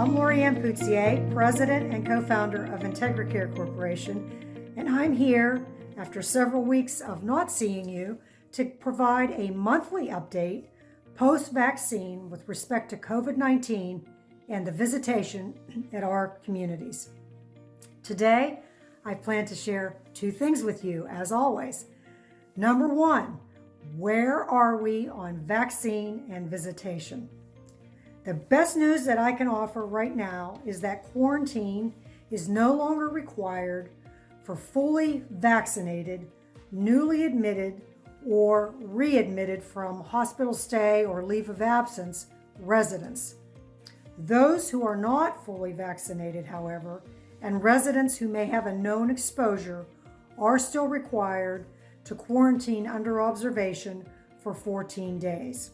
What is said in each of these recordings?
I'm Loriann Putzier, President and co-founder of IntegraCare Corporation, and I'm here after several weeks of not seeing you to provide a monthly update post-vaccine with respect to COVID-19 and the visitation at our communities. Today, I plan to share two things with you, as always. Number one, where are we on vaccine and visitation? The best news that I can offer right now is that quarantine is no longer required for fully vaccinated, newly admitted, or readmitted from hospital stay or leave of absence residents. Those who are not fully vaccinated, however, and residents who may have a known exposure are still required to quarantine under observation for 14 days.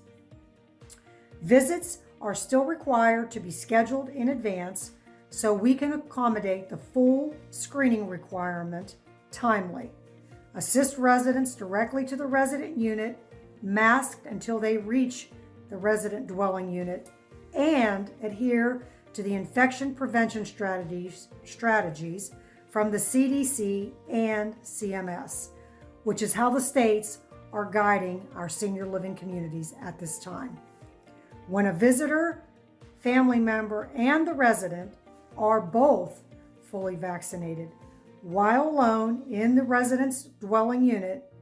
Visits are still required to be scheduled in advance so we can accommodate the full screening requirement timely. Assist residents directly to the resident unit, masked until they reach the resident dwelling unit, and adhere to the infection prevention strategies from the CDC and CMS, which is how the states are guiding our senior living communities at this time. When a visitor, family member, and the resident are both fully vaccinated, while alone in the resident's dwelling unit,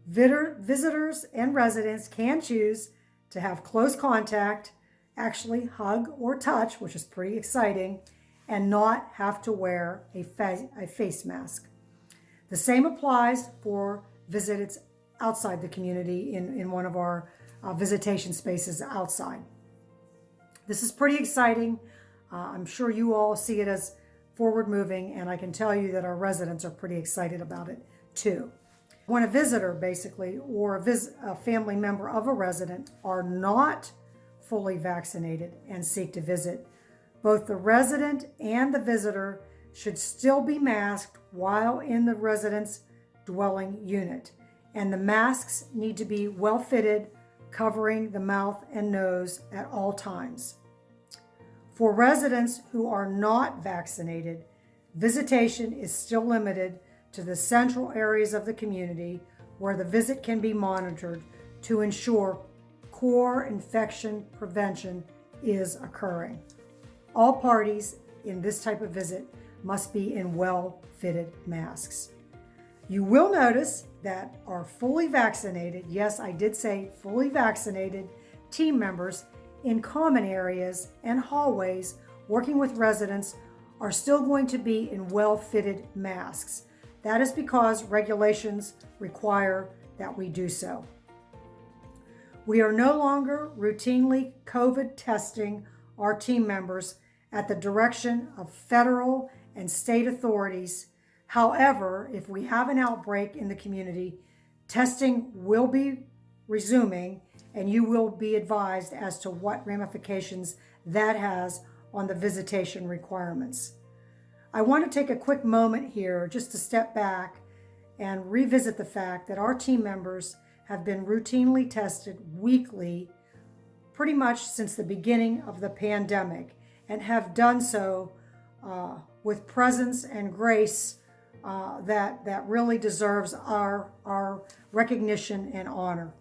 visitors and residents can choose to have close contact, actually hug or touch, which is pretty exciting, and not have to wear a face mask. The same applies for visits outside the community in one of our visitation spaces outside. This is pretty exciting. I'm sure you all see it as forward moving, and I can tell you that our residents are pretty excited about it too. When a visitor basically or a family member of a resident are not fully vaccinated and seek to visit, both the resident and the visitor should still be masked while in the resident's dwelling unit. And the masks need to be well fitted, covering the mouth and nose at all times. For residents who are not vaccinated, visitation is still limited to the central areas of the community where the visit can be monitored to ensure core infection prevention is occurring. All parties in this type of visit must be in well-fitted masks. You will notice that our fully vaccinated, yes, I did say fully vaccinated team members in common areas and hallways working with residents are still going to be in well-fitted masks. That is because regulations require that we do so. We are no longer routinely COVID testing our team members at the direction of federal and state authorities. However, if we have an outbreak in the community, testing will be resuming, and you will be advised as to what ramifications that has on the visitation requirements. I want to take a quick moment here just to step back and revisit the fact that our team members have been routinely tested weekly pretty much since the beginning of the pandemic, and have done so with presence and grace that really deserves our recognition and honor.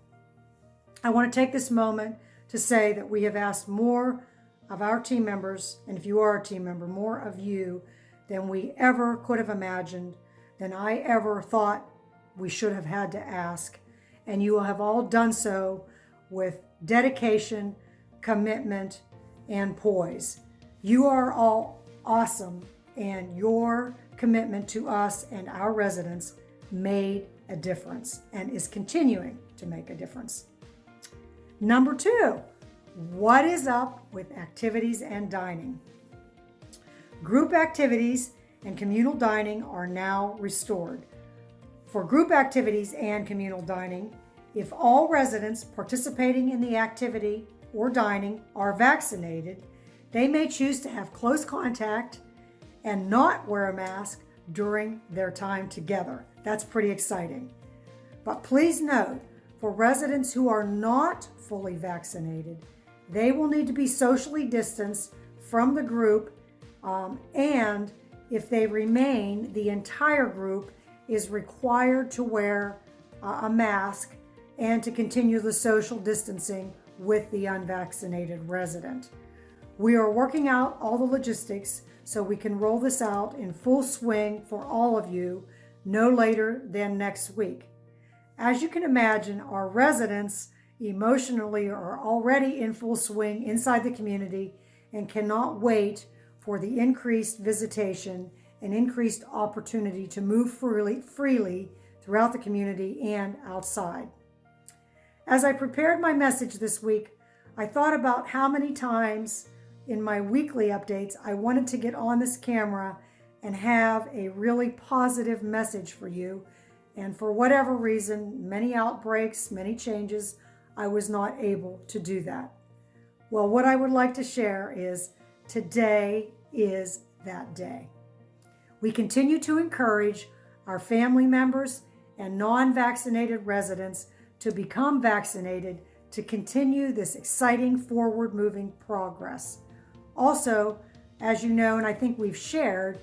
I want to take this moment to say that we have asked more of our team members, and if you are a team member, more of you than we ever could have imagined, than I ever thought we should have had to ask. And you have all done so with dedication, commitment, and poise. You are all awesome, and your commitment to us and our residents made a difference and is continuing to make a difference. Number two, what is up with activities and dining? Group activities and communal dining are now restored. For group activities and communal dining, if all residents participating in the activity or dining are vaccinated, they may choose to have close contact and not wear a mask during their time together. That's pretty exciting. But please note, for residents who are not fully vaccinated, they will need to be socially distanced from the group, and if they remain, the entire group is required to wear a mask and to continue the social distancing with the unvaccinated resident. We are working out all the logistics so we can roll this out in full swing for all of you no later than next week. As you can imagine, our residents emotionally are already in full swing inside the community and cannot wait for the increased visitation and increased opportunity to move freely throughout the community and outside. As I prepared my message this week, I thought about how many times in my weekly updates I wanted to get on this camera and have a really positive message for you. And for whatever reason, many outbreaks, many changes, I was not able to do that. Well, what I would like to share is today is that day. We continue to encourage our family members and non-vaccinated residents to become vaccinated to continue this exciting forward-moving progress. Also, as you know, and I think we've shared,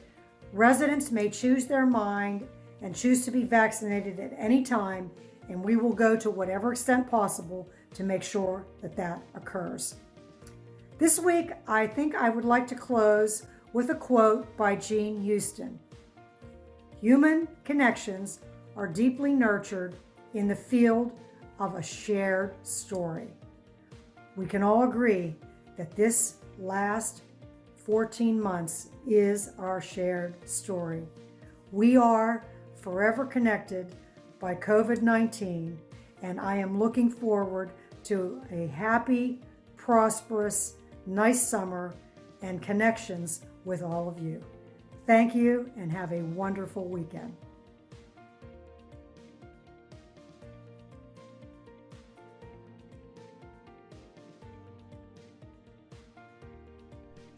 residents may choose their mind and choose to be vaccinated at any time, and we will go to whatever extent possible to make sure that that occurs. This week, I think I would like to close with a quote by Jean Houston. Human connections are deeply nurtured in the field of a shared story. We can all agree that this last 14 months is our shared story. We are forever connected by COVID-19, and I am looking forward to a happy, prosperous, nice summer and connections with all of you. Thank you and have a wonderful weekend.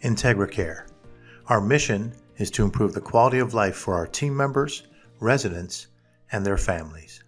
IntegraCare. Our mission is to improve the quality of life for our team members, residents, and their families.